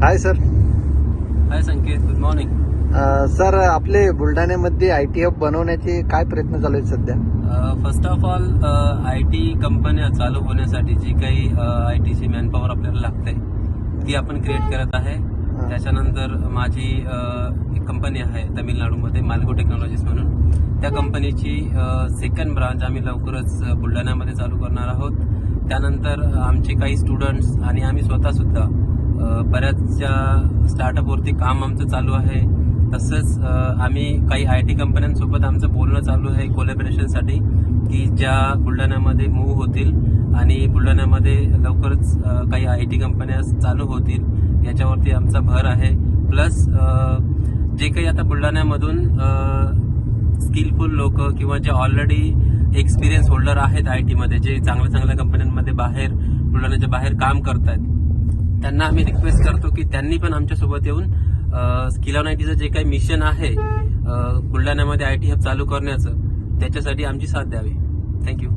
हाय sir. Hi Sanket, good morning. Sir, आपले बुलढाण्यामध्ये IT hub बनवण्याचे काय प्रयत्न चालू आहेत सध्या? फर्स्ट ऑफ ऑल IT कंपन्या चालू होण्यासाठी जी काही ITची मॅनपॉवर आपल्याला लागते ती आपण क्रिएट करत आहे. त्याच्यानंतर माझी एक कंपनी आहे तामिळनाडूमध्ये, मालगो टेक्नॉलॉजीज म्हणून. त्या कंपनीची सेकंड ब्रांच आम्ही लवकरच बुलढाण्यामध्ये चालू करणार आहोत. त्यानंतर आमचे काही स्टुडंट्स आणि आम्ही स्वतः सुद्धा बऱ्याचशा स्टार्टअपवरती काम आमचं चालू आहे. तसंच आम्ही काही IT कंपन्यांसोबत आमचं बोलणं चालू आहे कोलॅबोरेशनसाठी, की ज्या बुलढाण्यामध्ये मूव्ह होतील आणि बुलढाण्यामध्ये लवकरच काही IT कंपन्या चालू होतील याच्यावरती आमचा भर आहे. प्लस जे काही आता बुलढाण्यामधून स्किलफुल लोक किंवा जे ऑलरेडी एक्सपिरियन्स होल्डर आहेत ITमध्ये, जे चांगल्या कंपन्यांमध्ये बाहेर बुलढाण्याच्या बाहेर काम करतायत, त्यांना आम्ही रिक्वेस्ट करतो की त्यांनी पण आमच्यासोबत येऊन स्किल ऑन ITचं जे काही मिशन आहे बुलढाण्यामध्ये IT हब चालू करण्याचं, त्याच्यासाठी आमची साथ द्यावी. थँक्यू.